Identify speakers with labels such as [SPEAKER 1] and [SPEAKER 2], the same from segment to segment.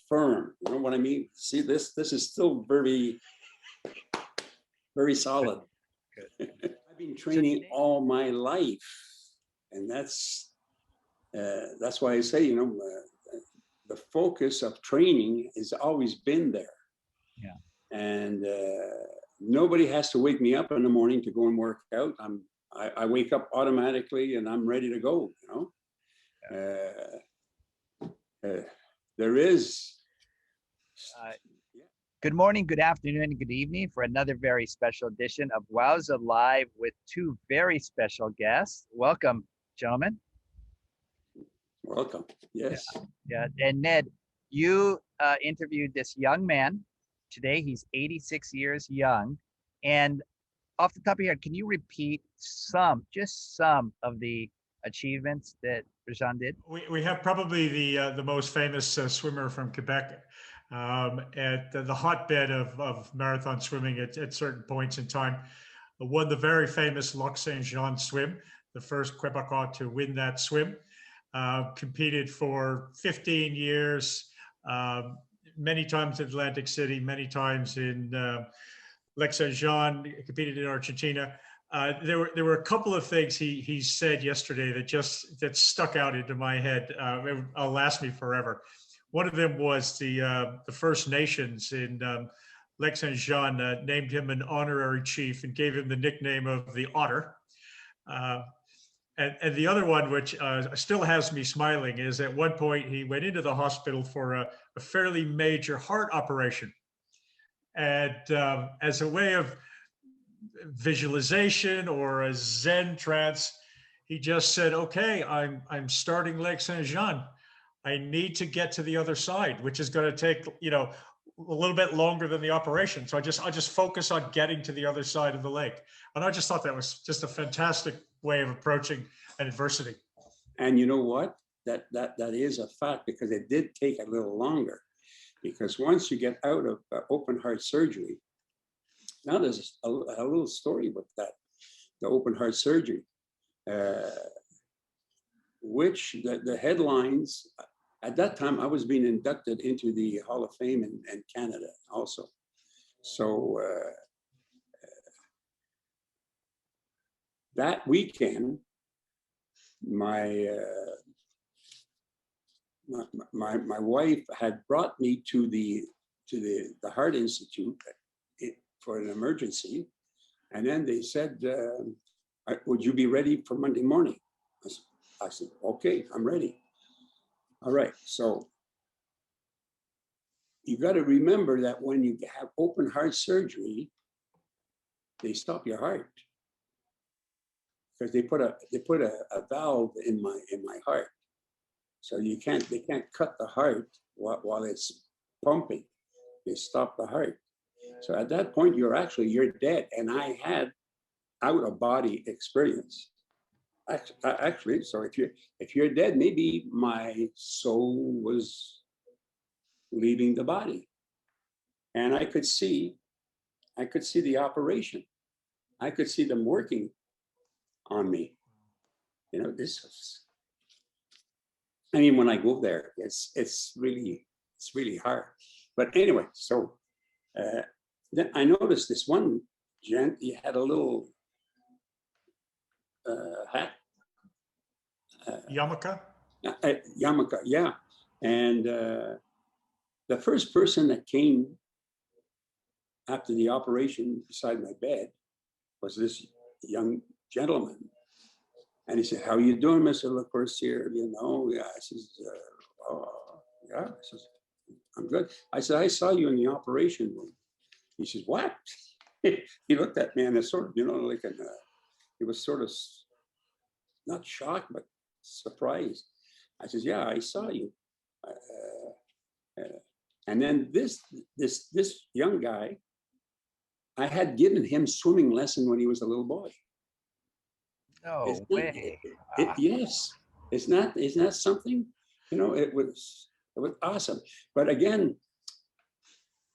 [SPEAKER 1] firm. You know what I mean? See, this is still very, very solid.
[SPEAKER 2] Good.
[SPEAKER 1] I've been training all my life, and that's why I say, you know, the focus of training has always been there.
[SPEAKER 2] Yeah.
[SPEAKER 1] And nobody has to wake me up in the morning to go and work out. I wake up automatically and I'm ready to go, you know. There is.
[SPEAKER 2] Good morning, good afternoon, and good evening for another very special edition of WOWSA Live with two very special guests. Welcome, gentlemen.
[SPEAKER 1] Welcome. Yes.
[SPEAKER 2] Yeah. And Ned, you interviewed this young man today. He's 86 years young. And off the top of your head, can you repeat just some of the achievements that Rajan did?
[SPEAKER 3] We have probably the most famous swimmer from Quebec at the hotbed of marathon swimming at certain points in time. Won the very famous Lac Saint-Jean swim, the first Quebecois to win that swim. Competed for 15 years, many times in Atlantic City, many times in Lac Saint-Jean, competed in Argentina. There were a couple of things he said yesterday that stuck out into my head. It'll last me forever. One of them was the First Nations in Lac Saint-Jean named him an honorary chief and gave him the nickname of the Otter. And the other one, which still has me smiling, is at one point he went into the hospital for a fairly major heart operation. And as a way of visualization or a Zen trance, he just said, okay, I'm starting Lac Saint-Jean. I need to get to the other side, which is going to take, you know, a little bit longer than the operation. So I'll just focus on getting to the other side of the lake. And I just thought that was just a fantastic way of approaching an adversity. And
[SPEAKER 1] you know what? That is a fact, because it did take a little longer. Because once you get out of open heart surgery, now there's a little story about that, the open heart surgery, which the headlines, at that time I was being inducted into the Hall of Fame in Canada also. So that weekend, my wife had brought me to the Heart Institute for an emergency, and then they said, "Would you be ready for Monday morning?" I said, "Okay, I'm ready." All right, so you got to remember that when you have open heart surgery, they stop your heart because they put a valve in my heart. So they can't cut the heart while it's pumping. They stop the heart. So at that point, you're dead. And I had out of body experience. Actually, so if you're dead, maybe my soul was leaving the body, and I could see the operation. I could see them working on me. You know, this was. I mean, when I go there, it's really hard. But anyway, so then I noticed this one gent. He had a little hat.
[SPEAKER 3] Yarmulke?
[SPEAKER 1] Yarmulke, yeah. And the first person that came after the operation beside my bed was this young gentleman. And he said, "How you doing, Mr. Lacoursie? You know?" Yeah, I says, "Oh, yeah." I says, "I'm good." I said, "I saw you in the operation room." He says, "What?" He looked at me and it's sort of, you know, like he was sort of not shocked, but surprised. I says, "Yeah, I saw you." And then this young guy, I had given him swimming lesson when he was a little boy.
[SPEAKER 2] No way.
[SPEAKER 1] Yes, it's not something, you know, it was awesome. But again,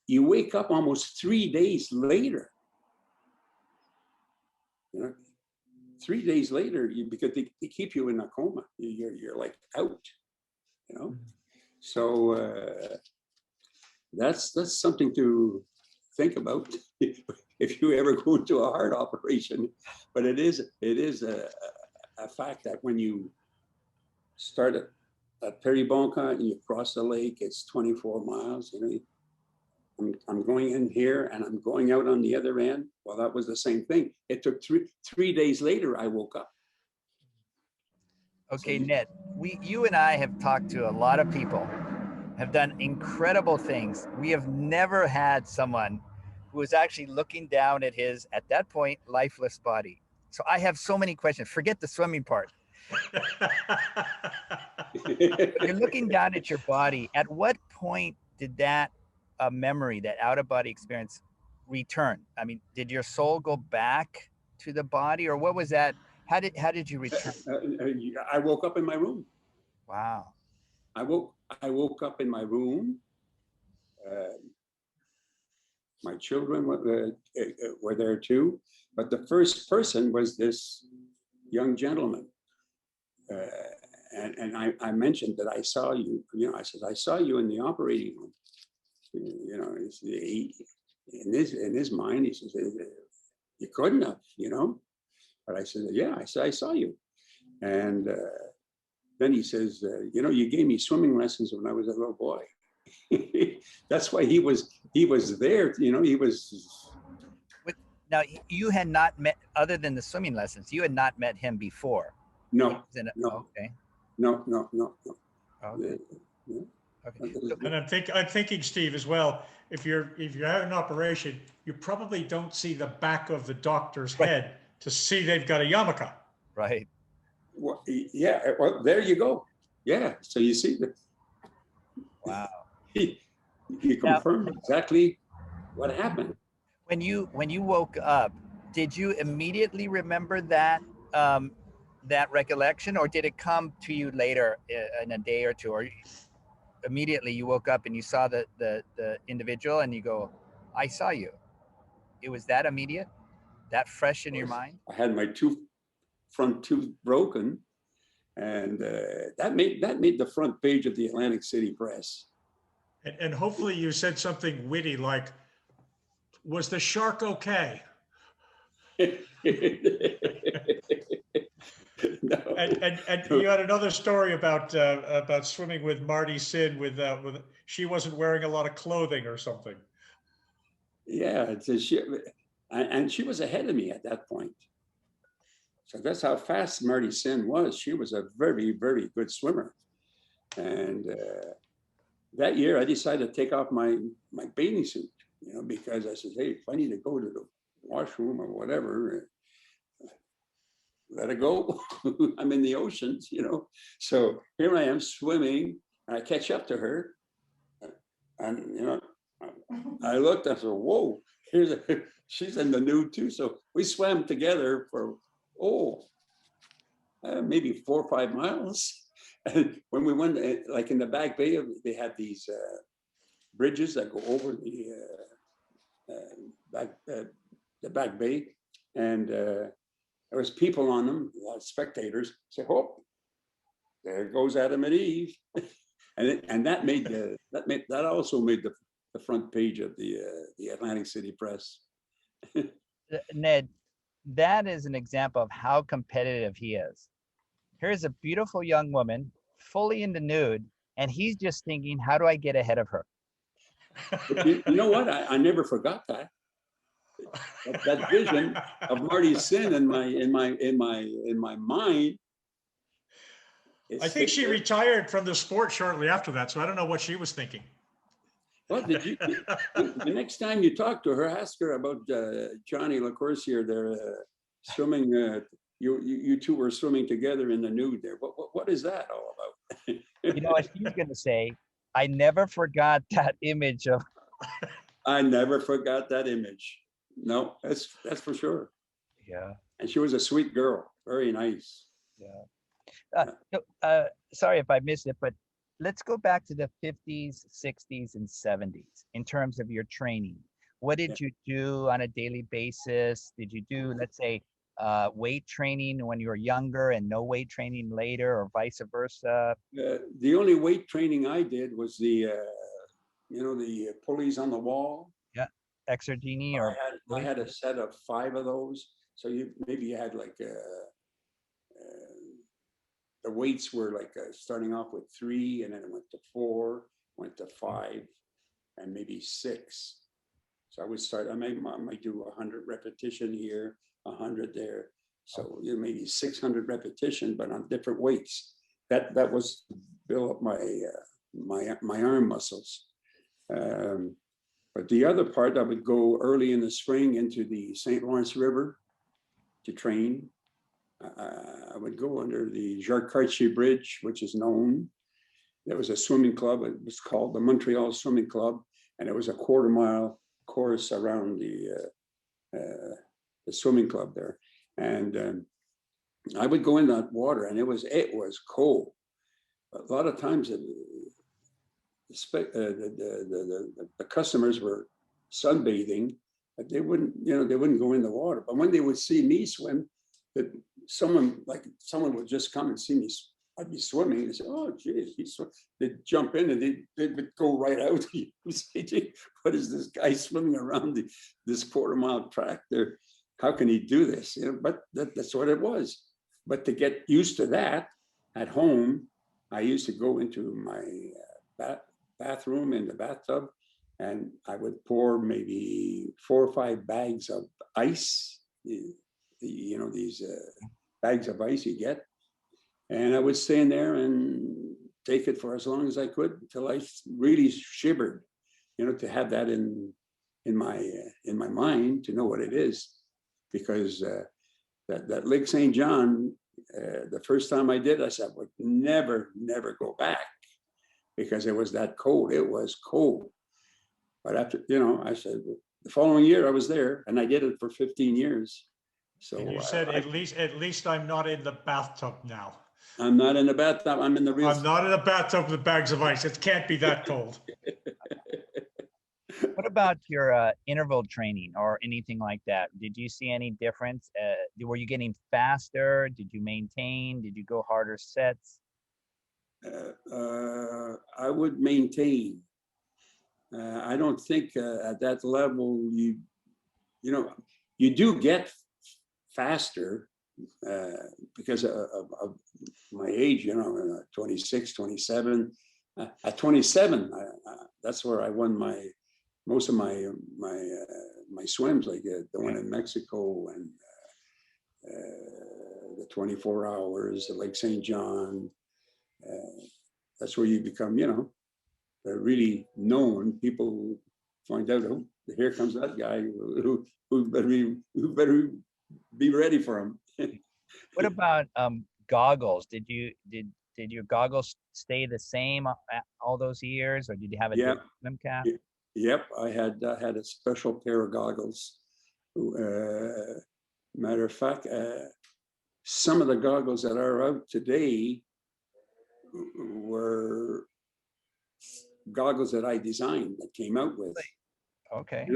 [SPEAKER 1] you wake up almost 3 days later. You know, 3 days later, because they keep you in a coma. You're like out, you know. So that's something to think about if you ever go into a heart operation. But it is a fact that when you start at Peribonka and you cross the lake, it's 24 miles. You know, I'm going in here and I'm going out on the other end. Well, that was the same thing. It took three days later, I woke up.
[SPEAKER 2] Okay, Ned, you and I have talked to a lot of people, have done incredible things. We have never had someone who was actually looking down at his, at that point, lifeless body. So I have so many questions. Forget the swimming part. You're looking down at your body. At what point did that memory, that out-of-body experience, return? I mean, did your soul go back to the body, or what was that? How did you return?
[SPEAKER 1] I woke up in my room.
[SPEAKER 2] Wow.
[SPEAKER 1] I woke up in my room. My children were there too, but the first person was this young gentleman. And I mentioned that I saw you. You know, I said I saw you in the operating room. You know, in his mind, he says you couldn't have. You know, but I said, yeah, I saw you. And then he says, you know, you gave me swimming lessons when I was a little boy. That's why he was there. You know, he was.
[SPEAKER 2] Now, you had not met, other than the swimming lessons, you had not met him before.
[SPEAKER 1] No.
[SPEAKER 2] Okay.
[SPEAKER 1] No.
[SPEAKER 2] Okay.
[SPEAKER 1] Yeah.
[SPEAKER 2] Okay.
[SPEAKER 3] And I'm thinking, Steve, as well. If you're having an operation, you probably don't see the back of the doctor's head to see they've got a yarmulke.
[SPEAKER 2] Right.
[SPEAKER 1] Well, yeah. Well, there you go. Yeah. So you see that.
[SPEAKER 2] Wow.
[SPEAKER 1] He confirmed exactly what happened.
[SPEAKER 2] When you woke up, did you immediately remember that that recollection, or did it come to you later in a day or two, or immediately you woke up and you saw the individual and you go, I saw you? It was that immediate, that fresh in your mind?
[SPEAKER 1] I had my front tooth broken, and that made the front page of the Atlantic City Press.
[SPEAKER 3] And hopefully you said something witty like, was the shark okay?
[SPEAKER 1] No.
[SPEAKER 3] And you had another story about swimming with Marty Sin with she wasn't wearing a lot of clothing or something.
[SPEAKER 1] Yeah, and she was ahead of me at that point. So that's how fast Marty Sin was. She was a very, very good swimmer. And that year I decided to take off my bathing suit, you know, because I said, hey, if I need to go to the washroom or whatever, let it go. I'm in the oceans, you know. So here I am swimming, and I catch up to her. And, you know, I looked, I said, whoa, she's in the nude too. So we swam together for, maybe 4 or 5 miles. And when we went, like in the Back Bay, they had these bridges that go over the Back Bay. And there was people on them, a lot of spectators. Say, oh, there goes Adam and Eve. and that also made the front page of the Atlantic City Press.
[SPEAKER 2] Ned, that is an example of how competitive he is. Here's a beautiful young woman, fully in the nude, and he's just thinking, how do I get ahead of her?
[SPEAKER 1] But you know what? I never forgot that. That vision of Marty Sin in my mind.
[SPEAKER 3] I think she retired from the sport shortly after that, so I don't know what she was thinking.
[SPEAKER 1] Well, the next time you talk to her, ask her about Johnny Lacoursie or their swimming. You two were swimming together in the nude there. What is that all about?
[SPEAKER 2] You know what she's going to say? I never forgot that image of.
[SPEAKER 1] I never forgot that image. No, that's for sure.
[SPEAKER 2] Yeah.
[SPEAKER 1] And she was a sweet girl, very nice.
[SPEAKER 2] Yeah. Sorry if I missed it, but let's go back to the 50s, 60s, and 70s in terms of your training. What did you do on a daily basis? Did you do, let's say, weight training when you were younger and no weight training later, or vice versa?
[SPEAKER 1] The only weight training I did was the the pulleys on the wall.
[SPEAKER 2] Yeah. Exergini or
[SPEAKER 1] I had a set of 5 of those. So you had like the weights were like starting off with 3, and then it went to 4, went to 5, and maybe 6. So I might do 100 repetition here, 100 there. So maybe 600 repetition, but on different weights. That was to build up my arm muscles. But the other part, I would go early in the spring into the St. Lawrence River to train. I would go under the gent Lacoursie Bridge, which is known. There was a swimming club. It was called the Montreal Swimming Club, and it was a 1/4-mile course around the swimming club there. And I would go in that water, and it was cold. A lot of times, the customers were sunbathing, but they wouldn't go in the water. But when they would see me swim, that someone would just come and see me. I'd be swimming and say, "Oh, geez," they'd jump in and they would go right out. You'd say, "What is this guy swimming around this 1/4-mile track there? How can he do this?" But that's what it was. But to get used to that, at home, I used to go into my bathroom in the bathtub, and I would pour maybe 4 or 5 bags of ice. These bags of ice you get, and I would stay in there and take it for as long as I could until I really shivered. To have that in my mind, to know what it is, because that Lake St. John, the first time I did, I said, I would never go back, because it was that cold. It was cold. But after, I said, the following year I was there, and I did it for 15 years. So
[SPEAKER 3] and you said, at least I'm not in the bathtub now.
[SPEAKER 1] I'm not in the bathtub. I'm in the real.
[SPEAKER 3] I'm not in a bathtub with bags of ice. It can't be that cold.
[SPEAKER 2] What about your interval training or anything like that? Did you see any difference? Were you getting faster? Did you maintain? Did you go harder sets?
[SPEAKER 1] I would maintain. I don't think at that level you do get faster because of my age. 26, 27. At 27, that's where I won most of my swims, like the one in Mexico and the 24 hours, the Lake St. John. That's where you become, really known. People find out, oh, here comes that guy who better be ready for him.
[SPEAKER 2] What about goggles? Did your goggles stay the same all those years, or did you have a different swim cap?
[SPEAKER 1] Yep, I had a special pair of goggles. Matter of fact, some of the goggles that are out today were goggles that I designed, that came out with.
[SPEAKER 2] Okay.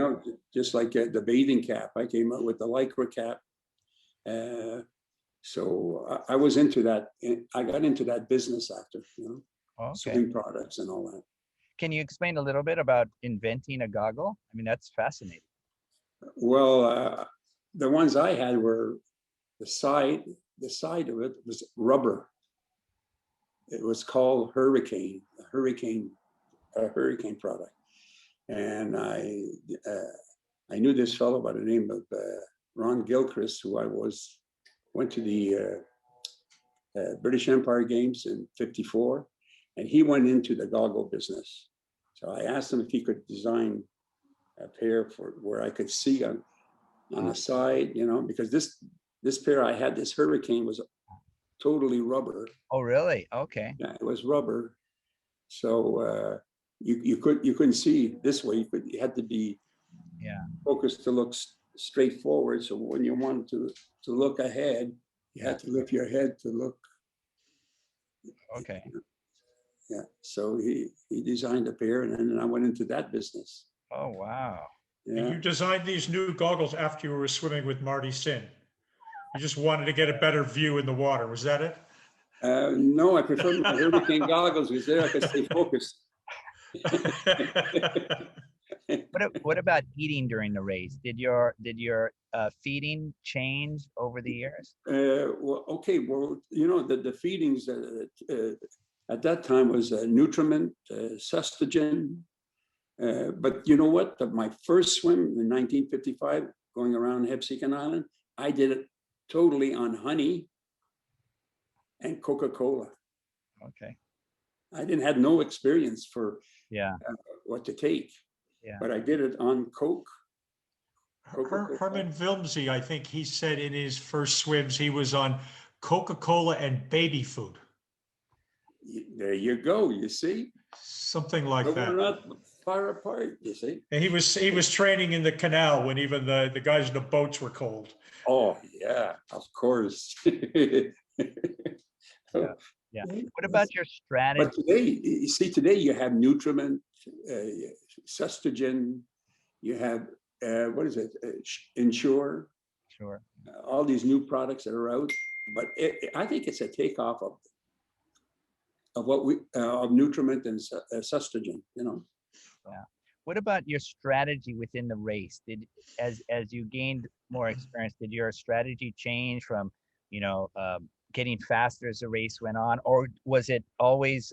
[SPEAKER 1] Just like the bathing cap, I came out with the Lycra cap. So I was into that. I got into that business after, swimming products and all that.
[SPEAKER 2] Can you explain a little bit about inventing a goggle? I mean, that's fascinating.
[SPEAKER 1] Well, the ones I had were the side of it was rubber. It was called Hurricane, a hurricane product. And I knew this fellow by the name of Ron Gilchrist, who went to the British Empire Games in '54, and he went into the goggle business. So I asked him if he could design a pair for where I could see on the side, because this pair I had, this Hurricane, was totally rubber.
[SPEAKER 2] Oh, really? Okay.
[SPEAKER 1] Yeah, it was rubber. So you couldn't see this way. You had to be focused to look straight forward. So when you wanted to look ahead, you had to lift your head to look.
[SPEAKER 2] Okay.
[SPEAKER 1] Yeah. So he designed a pair, and then I went into that business.
[SPEAKER 2] Oh, wow.
[SPEAKER 1] Yeah.
[SPEAKER 3] And you designed these new goggles after you were swimming with Marty Sin. You just wanted to get a better view in the water. Was that it?
[SPEAKER 1] No, I prefer my Hurricane goggles because there I could stay focused.
[SPEAKER 2] What about eating during the race? Did your feeding change over the years?
[SPEAKER 1] Well, okay. Well, you know, the feedings at that time was nutriment, sustagen. But you know what? My first swim in 1955, going around Hebseekan Island, I did it totally on honey and Coca-Cola.
[SPEAKER 2] Okay.
[SPEAKER 1] I didn't have no experience for
[SPEAKER 2] Yeah.
[SPEAKER 1] what to take,
[SPEAKER 2] Yeah.
[SPEAKER 1] but I did it on Coke.
[SPEAKER 3] Herman Vilmsey, I think he said in his first swims, he was on Coca-Cola and baby food.
[SPEAKER 1] There you go. You see,
[SPEAKER 3] something like
[SPEAKER 1] but
[SPEAKER 3] that.
[SPEAKER 1] we're not far apart. You see,
[SPEAKER 3] and he was training in the canal when even the guys in the boats were cold.
[SPEAKER 1] Oh yeah, of course.
[SPEAKER 2] Yeah. Yeah. What about your strategy?
[SPEAKER 1] But today, you see, today you have nutriment, sustagen, you have what is it, Ensure,
[SPEAKER 2] Sure.
[SPEAKER 1] all these new products that are out. But I think it's a takeoff of what we of nutriment and sustagen. You know.
[SPEAKER 2] Yeah. What about your strategy within the race? As you gained more experience, did your strategy change from, getting faster as the race went on, or was it always?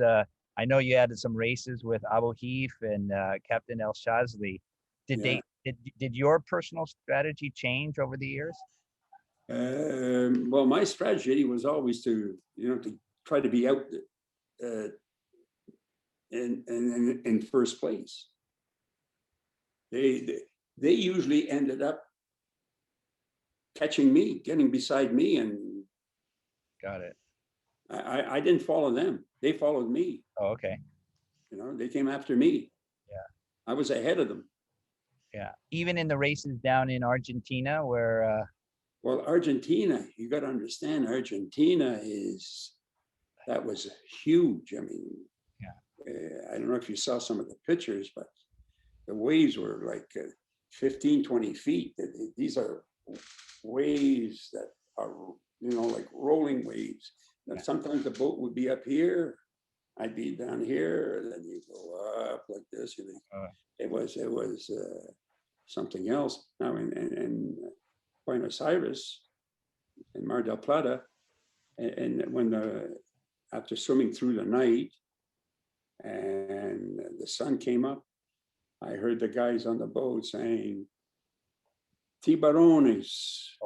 [SPEAKER 2] I know you had some races with Abu Heif and Captain El Shazli. Did your personal strategy change over the years?
[SPEAKER 1] Well, my strategy was always to try to be out in first place. They usually ended up catching me, getting beside me, and
[SPEAKER 2] got it.
[SPEAKER 1] I didn't follow them. They followed me.
[SPEAKER 2] Oh, okay.
[SPEAKER 1] They came after me.
[SPEAKER 2] Yeah.
[SPEAKER 1] I was ahead of them.
[SPEAKER 2] Yeah. Even in the races down in Argentina where
[SPEAKER 1] well, Argentina, you got to understand, Argentina that was huge. I mean, I don't know if you saw some of the pictures, but the waves were like 15, 20 feet. These are waves that are, like rolling waves. And sometimes the boat would be up here, I'd be down here, and then you go up like this. It was something else. Now in Buenos Aires, in Mar del Plata, and when after swimming through the night and the sun came up, I heard the guys on the boat saying, "Tiburones,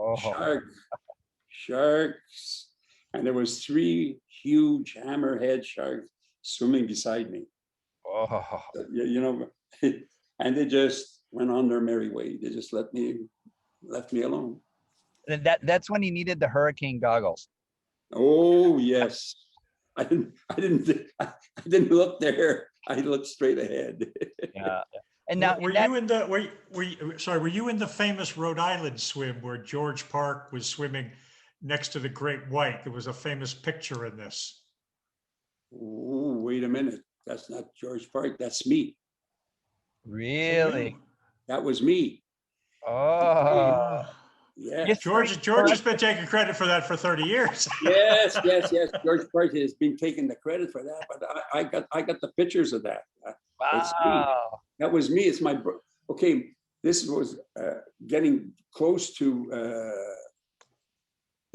[SPEAKER 1] sharks." And there was 3 huge hammerhead sharks swimming beside me.
[SPEAKER 2] Oh.
[SPEAKER 1] And they just went on their merry way. They just left me alone.
[SPEAKER 2] And that's when you needed the hurricane goggles.
[SPEAKER 1] Oh yes. I didn't look there. I looked straight ahead.
[SPEAKER 2] Yeah. And now
[SPEAKER 3] were you in the famous Rhode Island swim where George Park was swimming next to the Great White? There was a famous picture in this.
[SPEAKER 1] Oh, wait a minute. That's not George Park. That's me.
[SPEAKER 2] Really?
[SPEAKER 1] That was me.
[SPEAKER 2] Oh.
[SPEAKER 1] Yeah.
[SPEAKER 3] George has been taking credit for that for 30 years.
[SPEAKER 1] Yes. George Park has been taking the credit for that, but I got the pictures of that. It's me. That was me. It's my okay. This was getting close to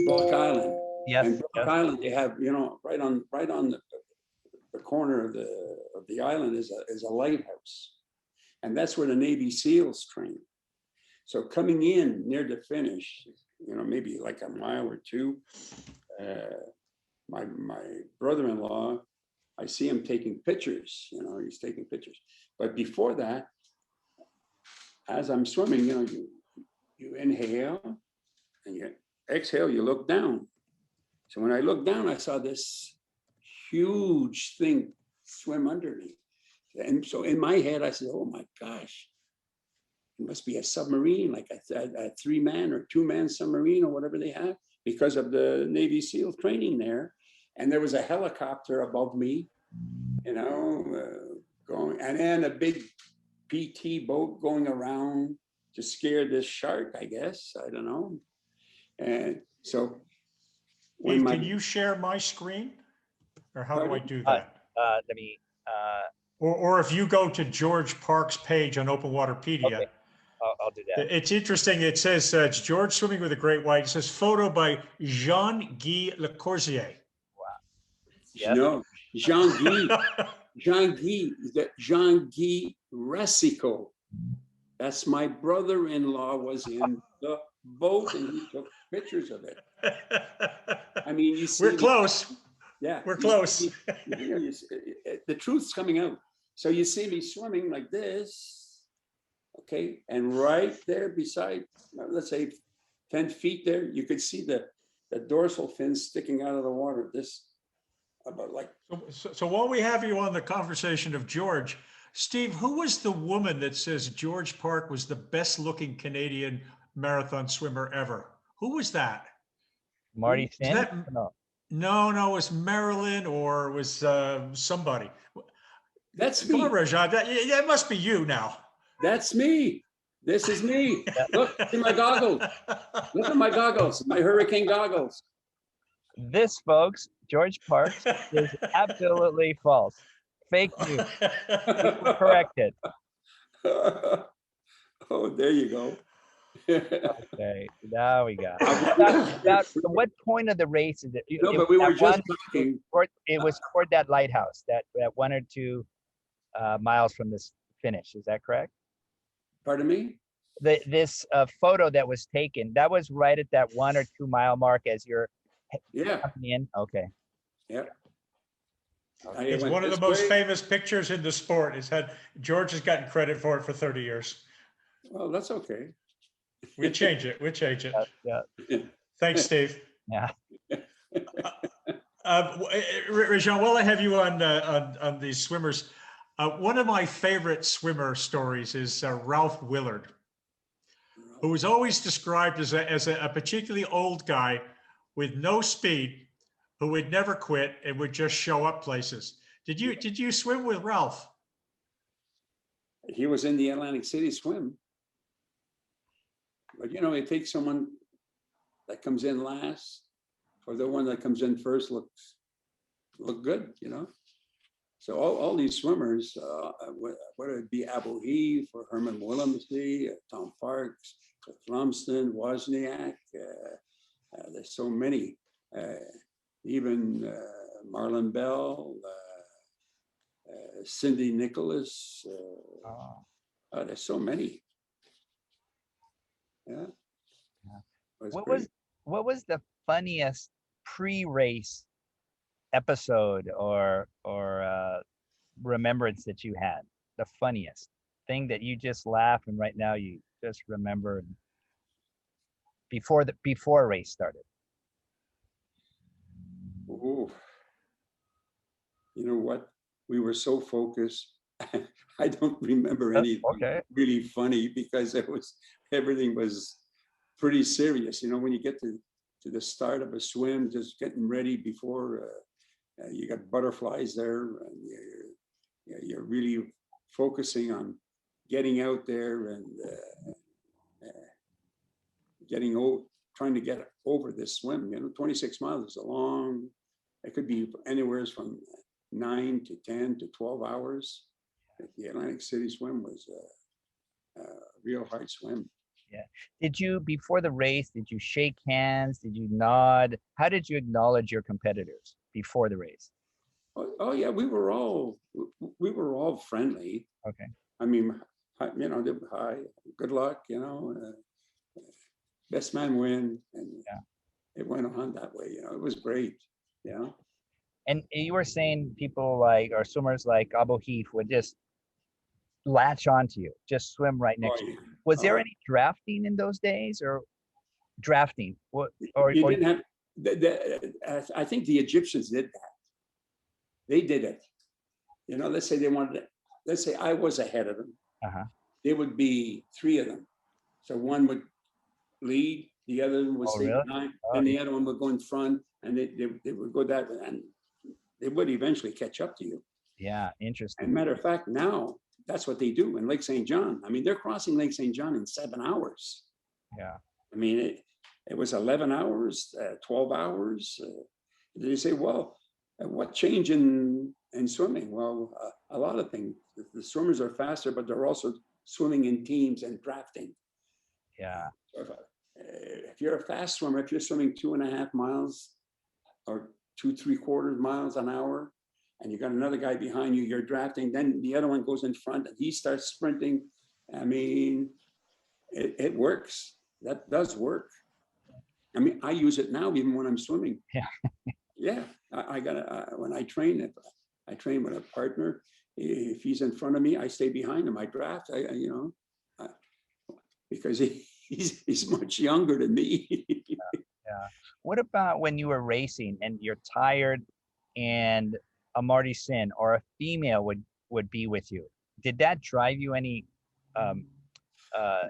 [SPEAKER 1] Block Island.
[SPEAKER 2] Yes.
[SPEAKER 1] And Block Island, they have right on the corner of the island is a lighthouse, and that's where the Navy SEALs train. So coming in near the finish, maybe like a mile or two, my brother-in-law, I see him taking pictures. He's taking pictures. But before that, as I'm swimming, you inhale and you exhale. You look down. So when I looked down, I saw this huge thing swim under me. And so in my head, I said, "Oh my gosh, it must be a submarine, like a 3-man or 2-man submarine or whatever they have, because of the Navy SEAL training there." And there was a helicopter above me, going, and then a big PT boat going around to scare this shark, I guess. I don't know. And so
[SPEAKER 3] can you share my screen? Or how do I do that?
[SPEAKER 2] Let me
[SPEAKER 3] Or if you go to George Park's page on Open Waterpedia,
[SPEAKER 2] Okay. I'll do that.
[SPEAKER 3] it's interesting. It says it's George swimming with a great white. It says photo by Jean-Guy Lacoursie.
[SPEAKER 2] Yes.
[SPEAKER 1] No, Jean-Guy Ressico. That's my brother-in-law was in the boat and he took pictures of it. I mean, you see.
[SPEAKER 3] We're close.
[SPEAKER 1] Yeah.
[SPEAKER 3] We're close.
[SPEAKER 1] The truth's coming out. So you see me swimming like this, okay? And right there beside, let's say 10 feet there, you could see the dorsal fin sticking out of the water. This, about like.
[SPEAKER 3] So while we have you on the conversation of George, Steve, who was the woman that says George Park was the best looking Canadian marathon swimmer ever? Who was that?
[SPEAKER 2] Marty Finn?
[SPEAKER 3] No, it was Marilyn or it was somebody.
[SPEAKER 1] That's
[SPEAKER 3] Come
[SPEAKER 1] me.
[SPEAKER 3] on, Rajan. That must be you now.
[SPEAKER 1] That's me. This is me. Look at my goggles. Look at my goggles, my hurricane goggles.
[SPEAKER 2] This, folks, George Parks is absolutely false. Fake news. We were corrected.
[SPEAKER 1] Oh, there you go.
[SPEAKER 2] Okay, now we got it. What point of the race is it?
[SPEAKER 1] No, but we were just talking.
[SPEAKER 2] It was toward that lighthouse, that 1 or 2 miles from this finish. Is that correct?
[SPEAKER 1] Pardon me?
[SPEAKER 2] This photo that was taken, that was right at that 1 or 2 mile mark as you're coming in. Okay.
[SPEAKER 1] Yeah.
[SPEAKER 3] It's one of the most famous pictures in the sport. George has gotten credit for it for 30 years.
[SPEAKER 1] Well, that's okay.
[SPEAKER 3] We'll change it.
[SPEAKER 2] Yeah.
[SPEAKER 3] Thanks, Steve.
[SPEAKER 2] Yeah.
[SPEAKER 3] Rajan, while I have you on these swimmers, one of my favorite swimmer stories is Ralph Willard, who was always described as a particularly old guy with no speed, who would never quit and would just show up places. Did you swim with Ralph?
[SPEAKER 1] He was in the Atlantic City swim. But it takes someone that comes in last, or the one that comes in first look good, So all these swimmers, whether it be Abu Heath or Herman Willemse, Tom Parks, Lumsden, Wozniak, there's so many. Even Marlon Bell, Cindy Nicholas. There's so many. Yeah.
[SPEAKER 2] What was the funniest pre-race episode or remembrance that you had? The funniest thing that you just laugh and right now you just remember before race started.
[SPEAKER 1] Oh, you know what? We were so focused. I don't remember anything really funny because everything was pretty serious. When you get to the start of a swim, just getting ready before you got butterflies there, and you're really focusing on getting out there and trying to get over this swim. 26 miles is a long. It could be anywhere from 9 to 10 to 12 hours. The Atlantic City swim was a real hard swim.
[SPEAKER 2] Yeah. Did you, before the race, did you shake hands? Did you nod? How did you acknowledge your competitors before the race?
[SPEAKER 1] Oh yeah, we were all friendly.
[SPEAKER 2] Okay.
[SPEAKER 1] I mean, hi, good luck, best man win, and it went on that way. It was great.
[SPEAKER 2] And you were saying people like, or swimmers like Abu Heath would just latch onto you, just swim right next to you. Was there any drafting in those days, or drafting?
[SPEAKER 1] You didn't have. I think the Egyptians did that. They did it. Let's say they wanted it. Let's say I was ahead of them. There would be 3 of them. So one would lead, the other one would stay behind, and the other one would go in front, and they would go that way, and they would eventually catch up to you.
[SPEAKER 2] Yeah, interesting.
[SPEAKER 1] As a matter of fact, now that's what they do in Lake St. John. I mean, they're crossing Lake St. John in 7 hours.
[SPEAKER 2] Yeah.
[SPEAKER 1] I mean, it was 11 hours, 12 hours. They say, well, what change in And swimming, well, a lot of things. The swimmers are faster, but they're also swimming in teams and drafting.
[SPEAKER 2] Yeah.
[SPEAKER 1] So if you're a fast swimmer, if you're swimming 2.5 miles or 2.75 miles an hour, and you got another guy behind you, you're drafting, then the other one goes in front and he starts sprinting. I mean, it works. That does work. I mean, I use it now, even when I'm swimming.
[SPEAKER 2] Yeah.
[SPEAKER 1] Yeah, I got when I train, if I train with a partner, if he's in front of me, I stay behind him. I draft, because he's much younger than me.
[SPEAKER 2] Yeah. What about when you were racing and you're tired and a Marty Sin or a female would be with you? Did that drive you any drive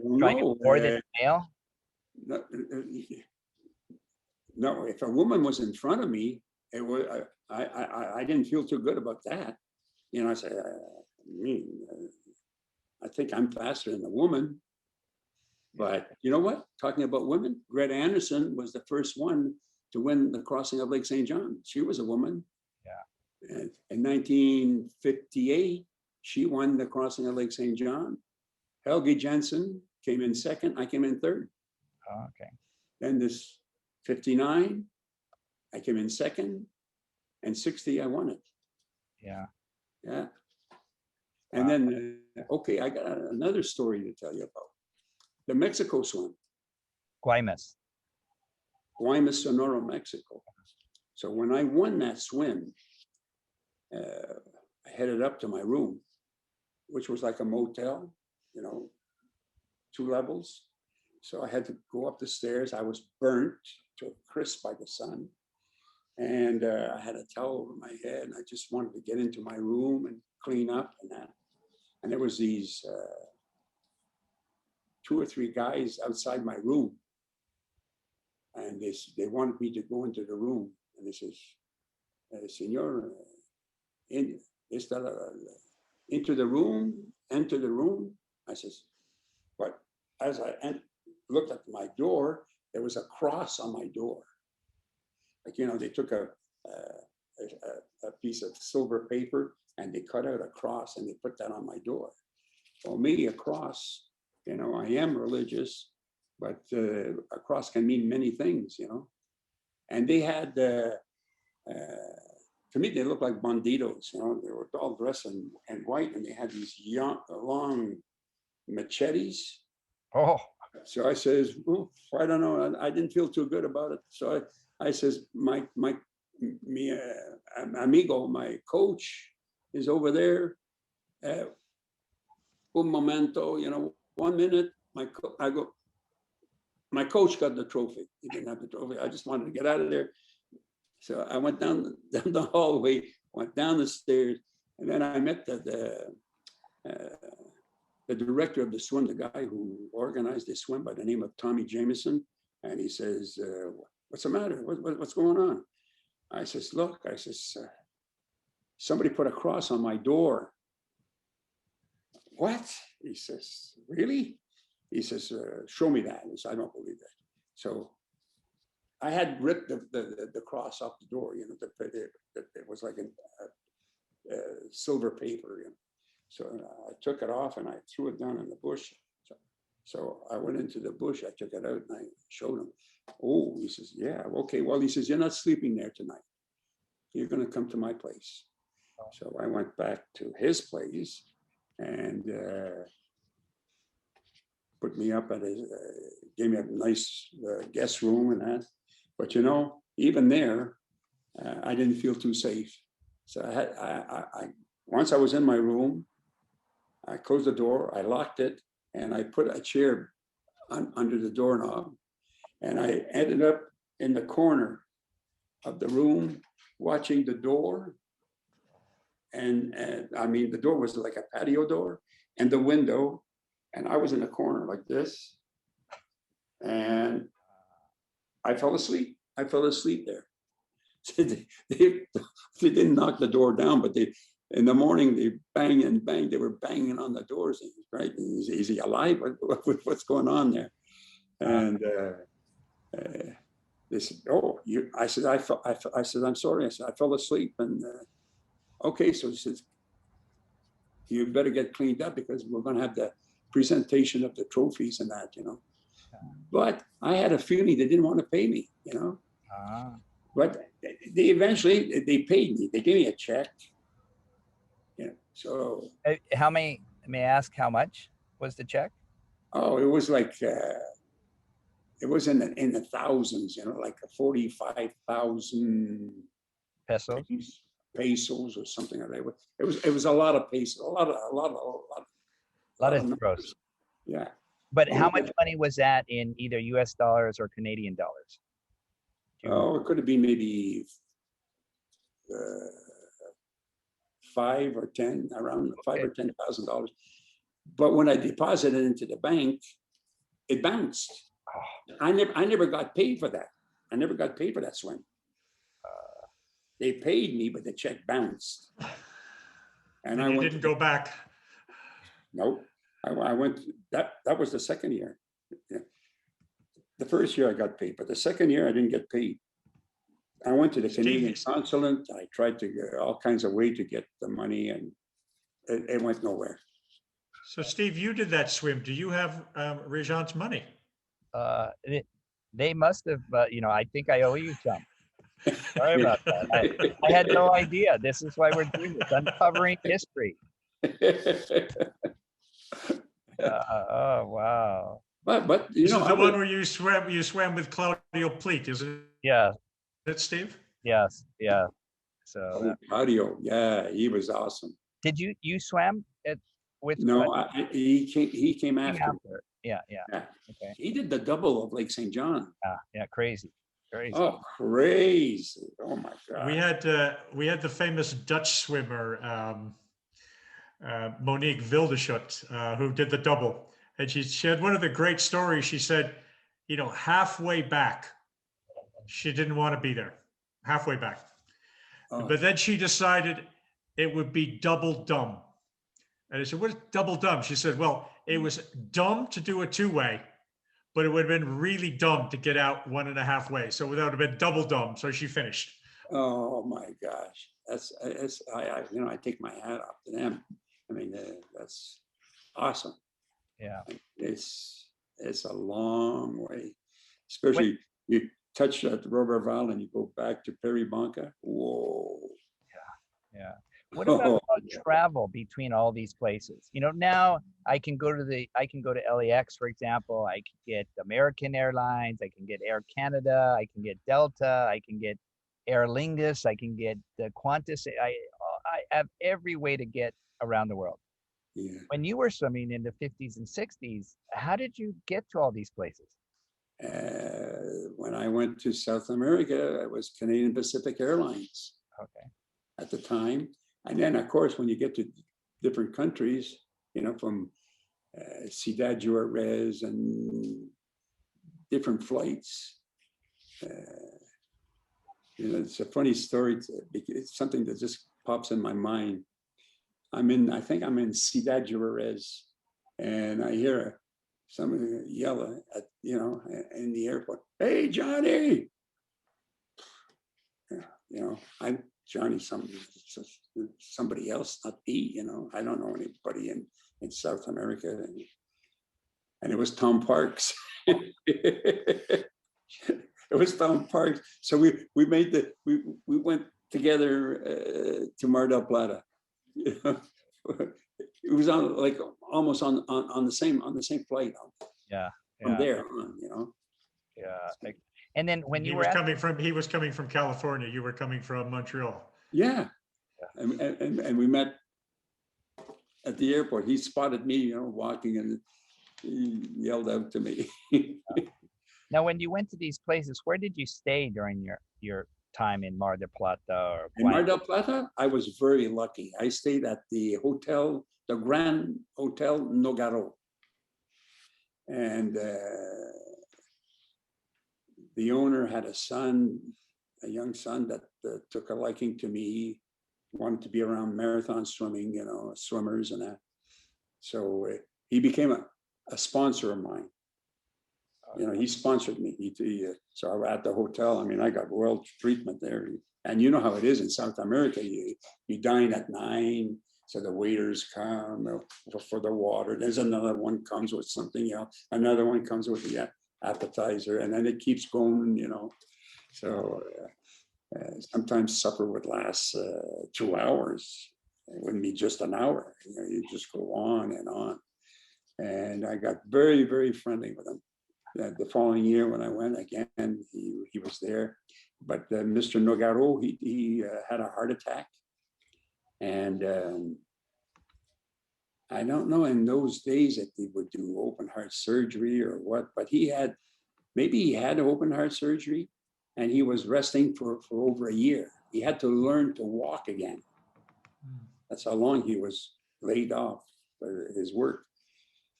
[SPEAKER 2] you
[SPEAKER 1] No,
[SPEAKER 2] more than a male?
[SPEAKER 1] no, no. If a woman was in front of me, it was I didn't feel too good about that. You know, I said, I think I'm faster than a woman. But you know what? Talking about women, Greta Anderson was the first one to win the crossing of Lake St. John. She was a woman.
[SPEAKER 2] Yeah.
[SPEAKER 1] And in 1958, she won the crossing of Lake St. John. Helge Jensen came in second. I came in third.
[SPEAKER 2] Oh, okay.
[SPEAKER 1] Then this 59, I came in second. And 60, I won it.
[SPEAKER 2] Yeah.
[SPEAKER 1] Yeah. And
[SPEAKER 2] Wow.
[SPEAKER 1] then, okay, I got another story to tell you about. The Mexico swim,
[SPEAKER 2] Guaymas.
[SPEAKER 1] Guaymas, Sonora, Mexico. So when I won that swim, I headed up to my room, which was like a motel, 2 levels. So I had to go up the stairs. I was burnt to a crisp by the sun. And I had a towel over my head, and I just wanted to get into my room and clean up and that. And there was these 2 or 3 guys outside my room. And they wanted me to go into the room. And they says, Senor, enter the room. I says, but as I looked at my door, there was a cross on my door. Like, they took a piece of silver paper and they cut out a cross and they put that on my door. Well, me, a cross, I am religious, but a cross can mean many things, And they had, to me, they looked like banditos, They were all dressed in white, and they had these long machetes.
[SPEAKER 2] Oh.
[SPEAKER 1] So I says, well, I don't know. I didn't feel too good about it. So I says, my amigo, my coach is over there. Un momento, 1 minute. My coach got the trophy. He didn't have the trophy. I just wanted to get out of there. So I went down the hallway, went down the stairs, and then I met the director of the swim, the guy who organized the swim by the name of Tommy Jameson. And he says, what's the matter? What's going on? I says, look, somebody put a cross on my door. What? He says, really? He says, show me that. He says, I don't believe that. So I had ripped the cross off the door, it was like a silver paper, So I took it off and I threw it down in the bush. So I went into the bush, I took it out and I showed him. Oh, he says, yeah, okay. Well, he says, you're not sleeping there tonight. You're going to come to my place. So I went back to his place and put me up at his, gave me a nice guest room and that. But even there, I didn't feel too safe. So I once I was in my room, I closed the door, I locked it, and I put a chair under the doorknob. And I ended up in the corner of the room watching the door. And the door was like a patio door and the window. And I was in a corner like this. And I fell asleep. There. they didn't knock the door down, but in the morning they bang and bang. They were banging on the doors, right? Is he alive? What's going on there? And they said, "Oh, you." I said, "I said, I'm sorry." I said, "I fell asleep," and okay, so he says, you better get cleaned up because we're going to have the presentation of the trophies and that, But I had a feeling they didn't want to pay me,
[SPEAKER 2] Ah.
[SPEAKER 1] But they eventually they paid me. They gave me a check. So.
[SPEAKER 2] How many? May I ask how much was the check?
[SPEAKER 1] Oh, it was like it was in the thousands, like 45,000
[SPEAKER 2] Pesos.
[SPEAKER 1] pesos or something like that. It was a lot of pesos, a lot
[SPEAKER 2] of
[SPEAKER 1] numbers.
[SPEAKER 2] gross.
[SPEAKER 1] Yeah.
[SPEAKER 2] But how much money was that in either U.S. dollars or Canadian dollars?
[SPEAKER 1] Oh, it could have been maybe 5 or 10, around $5,000 or $10,000. But when I deposited into the bank, it bounced. I never got paid for that. I never got paid for that swim. They paid me, but the check bounced.
[SPEAKER 3] And you didn't go back.
[SPEAKER 1] Nope. I went. That was the second year. Yeah. The first year I got paid, but the second year I didn't get paid. I went to the Canadian consulate. I tried to get all kinds of ways to get the money, and it went nowhere.
[SPEAKER 3] So, Steve, you did that swim. Do you have Regent's money?
[SPEAKER 2] They must have. I think I owe you some. Sorry about that. I had no idea. This is why we're doing this, uncovering history. Oh wow!
[SPEAKER 1] But
[SPEAKER 3] this is the one where you swam with Claudio Pleat, isn't it?
[SPEAKER 2] Yeah.
[SPEAKER 3] Is it Steve?
[SPEAKER 2] Yes. Yeah. So
[SPEAKER 1] Claudio, yeah, he was awesome.
[SPEAKER 2] Did you swam with?
[SPEAKER 1] No, he came after.
[SPEAKER 2] Yeah.
[SPEAKER 1] Okay. He did the double of Lake St. John.
[SPEAKER 2] Yeah, crazy.
[SPEAKER 1] Oh, crazy! Oh my God.
[SPEAKER 3] We had the famous Dutch swimmer Monique Wildeschut, who did the double, and she had one of the great stories. She said, halfway back, she didn't want to be there. Halfway back, but then she decided it would be double dumb. And I said, "What is double dumb?" She said, "Well, it was dumb to do a two-way, but it would have been really dumb to get out 1.5 ways. So it would have been double dumb." So she finished.
[SPEAKER 1] Oh my gosh, I take my hat off to them. I mean, that's awesome.
[SPEAKER 2] Yeah,
[SPEAKER 1] it's a long way, especially you touch that Roberval and you go back to Peribonka. Whoa.
[SPEAKER 2] Yeah. What about travel between all these places? Now I can go to LAX, for example. I can get American Airlines. I can get Air Canada. I can get Delta. I can get Aer Lingus. I can get the Qantas. I have every way to get around the world.
[SPEAKER 1] Yeah.
[SPEAKER 2] When you were swimming in the 50s and 60s, how did you get to all these places?
[SPEAKER 1] When I went to South America, it was Canadian Pacific Airlines.
[SPEAKER 2] Okay.
[SPEAKER 1] At the time. And then, of course, when you get to different countries, from Ciudad Juarez and different flights, it's a funny story. It's something that just pops in my mind. I think I'm in Ciudad Juarez, and I hear somebody yell at, in the airport, "Hey, Johnny!" I'm Johnny, somebody else, not me, I don't know anybody in South America. And it was Tom Parks. It was Tom Parks. So we went together to Mar del Plata. It was on almost on the same flight.
[SPEAKER 2] Yeah.
[SPEAKER 1] From there on,
[SPEAKER 2] Yeah. And then when
[SPEAKER 3] he was coming from California, you were coming from Montreal.
[SPEAKER 1] Yeah. And we met at the airport. He spotted me, walking, and he yelled out to me.
[SPEAKER 2] Now, when you went to these places, where did you stay during your time in Mar del Plata?
[SPEAKER 1] In Mar del Plata, I was very lucky. I stayed at the Grand Hotel Nogaro. And the owner had a young son that took a liking to me, wanted to be around marathon swimming, swimmers and that. So he became a sponsor of mine. He sponsored me. So I was at the hotel. I mean, I got world treatment there. And you know how it is in South America. You dine at 9, so the waiters come for the water. There's another one comes with something else. Another one comes with the appetizer, and then it keeps going. So sometimes supper would last 2 hours. It wouldn't be just an hour. You just go on and on. And I got very, very friendly with him. The following year when I went again, he was there. But Mr. Nogaro, he had a heart attack. And I don't know in those days if they would do open heart surgery or what, but maybe he had open heart surgery and he was resting for over a year. He had to learn to walk again. That's how long he was laid off for his work.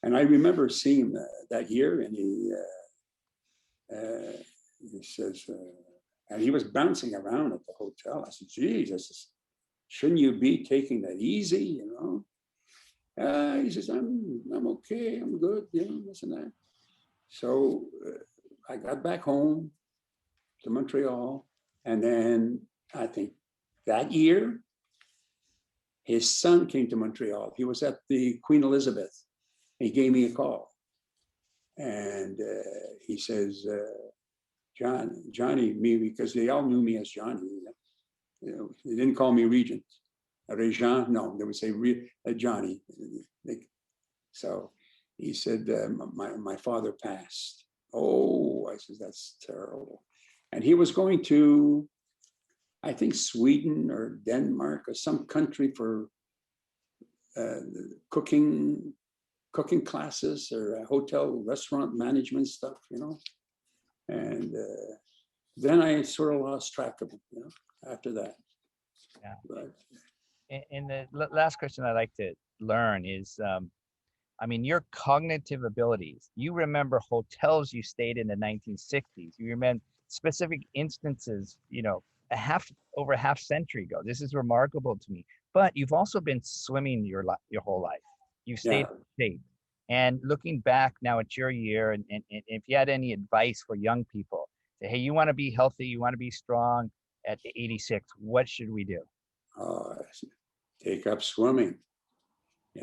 [SPEAKER 1] And I remember seeing him that year, and he says, and he was bouncing around at the hotel. I said, Jesus, shouldn't you be taking that easy, he says, I'm okay, I'm good, this and that. So I got back home to Montreal, and then I think that year, his son came to Montreal. He was at the Queen Elizabeth. He gave me a call, and he says, Johnny, me, because they all knew me as Johnny. They didn't call me Regent. Regent, no, they would say Johnny. So he said, my father passed. Oh, I said, that's terrible. And he was going to, I think, Sweden or Denmark or some country for cooking classes or hotel restaurant management stuff, And then I sort of lost track of him, after that.
[SPEAKER 2] Yeah.
[SPEAKER 1] But,
[SPEAKER 2] And the last question I'd like to learn is, your cognitive abilities. You remember hotels you stayed in the 1960s. You remember specific instances, over a half century ago. This is remarkable to me. But you've also been swimming your whole life. You've stayed in shape. And looking back now at your year, and if you had any advice for young people, say, hey, you want to be healthy, you want to be strong at 86, what should we do?
[SPEAKER 1] take up swimming,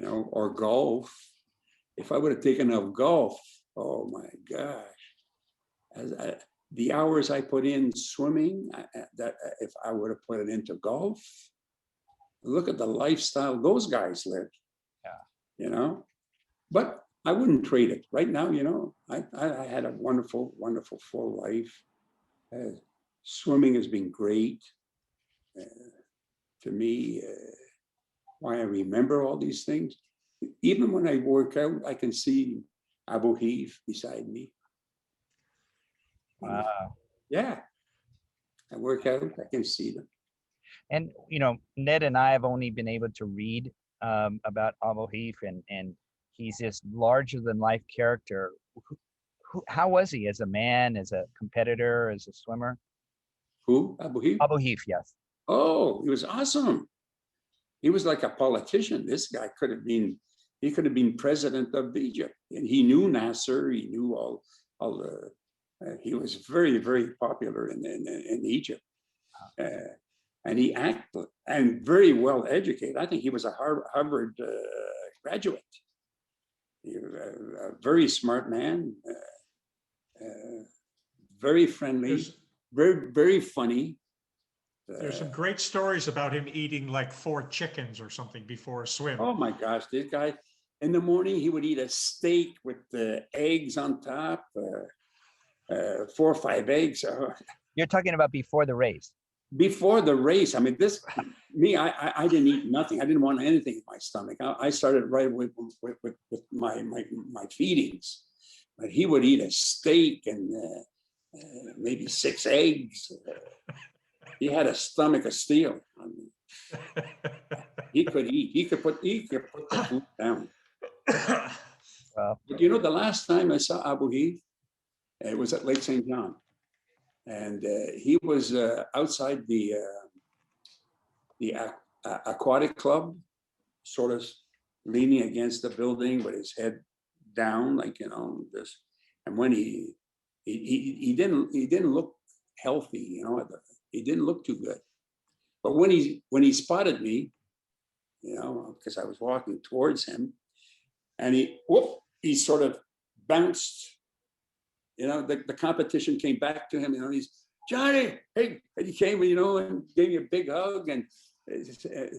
[SPEAKER 1] or golf. If I would have taken up golf, oh my gosh. The hours I put in swimming, if I would have put it into golf, look at the lifestyle those guys live.
[SPEAKER 2] Yeah.
[SPEAKER 1] But I wouldn't trade it right now. I had a wonderful, wonderful full life. Swimming has been great to me. Why I remember all these things. Even when I work out, I can see Abu Heath beside me.
[SPEAKER 2] Wow.
[SPEAKER 1] Yeah. I work out, I can see them.
[SPEAKER 2] And, Ned and I have only been able to read about Abu Heath, and he's this larger than life character. How was he as a man, as a competitor, as a swimmer?
[SPEAKER 1] Who? Abu Heath?
[SPEAKER 2] Abu Heath, yes.
[SPEAKER 1] Oh, he was awesome. He was like a politician. This guy could have been president of Egypt. And he knew Nasser, he knew all the, he was very, very popular in Egypt. And he acted and very well educated. I think he was a Harvard graduate. He was a very smart man, very friendly, very, very funny.
[SPEAKER 3] There's some great stories about him eating like 4 chickens or something before a swim.
[SPEAKER 1] Oh my gosh, this guy, in the morning, he would eat a steak with the eggs on top, 4 or 5 eggs.
[SPEAKER 2] You're talking about before the race.
[SPEAKER 1] Before the race, I didn't eat nothing. I didn't want anything in my stomach. I started right with my feedings. But he would eat a steak and maybe 6 eggs. He had a stomach of steel. He could eat. He could put the food down.
[SPEAKER 2] Wow.
[SPEAKER 1] But the last time I saw Abu Heath, it was at Lake St. John, and he was outside the aquatic club, sort of leaning against the building with his head down, like this. And when he didn't look healthy, he didn't look too good. But when he spotted me, you know, because I was walking towards him, and he sort of bounced. You know, the competition came back to him. You know, he's Johnny. Hey, and he came, you know, and gave me a big hug and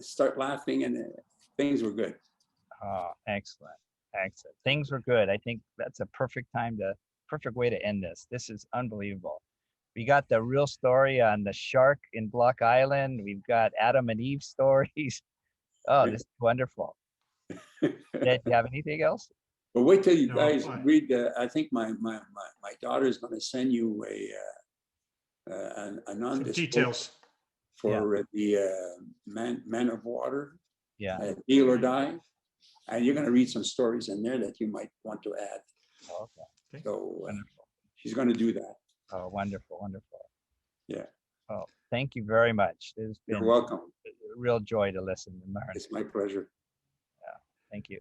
[SPEAKER 1] start laughing, and things were good.
[SPEAKER 2] Oh, excellent. Excellent. Things were good. I think that's a perfect way to end this. This is unbelievable. We got the real story on the shark in Block Island. We've got Adam and Eve stories. Oh, this is wonderful. Did you have anything else?
[SPEAKER 1] But wait till you
[SPEAKER 3] No,
[SPEAKER 1] guys
[SPEAKER 3] fine.
[SPEAKER 1] read. I think my daughter is going to send you a
[SPEAKER 3] Some
[SPEAKER 1] non-disclosure
[SPEAKER 3] details.
[SPEAKER 1] for the Man of Water,
[SPEAKER 2] Yeah.
[SPEAKER 1] Deal or Die, and you're going to read some stories in there that you might want to add.
[SPEAKER 2] Oh, okay.
[SPEAKER 1] So
[SPEAKER 2] Wonderful.
[SPEAKER 1] she's going to do that.
[SPEAKER 2] Oh, wonderful. Wonderful.
[SPEAKER 1] Yeah.
[SPEAKER 2] Oh, thank you very much. It's
[SPEAKER 1] You're
[SPEAKER 2] been
[SPEAKER 1] welcome.
[SPEAKER 2] a real joy to listen and learn.
[SPEAKER 1] It's my pleasure.
[SPEAKER 2] Thank you.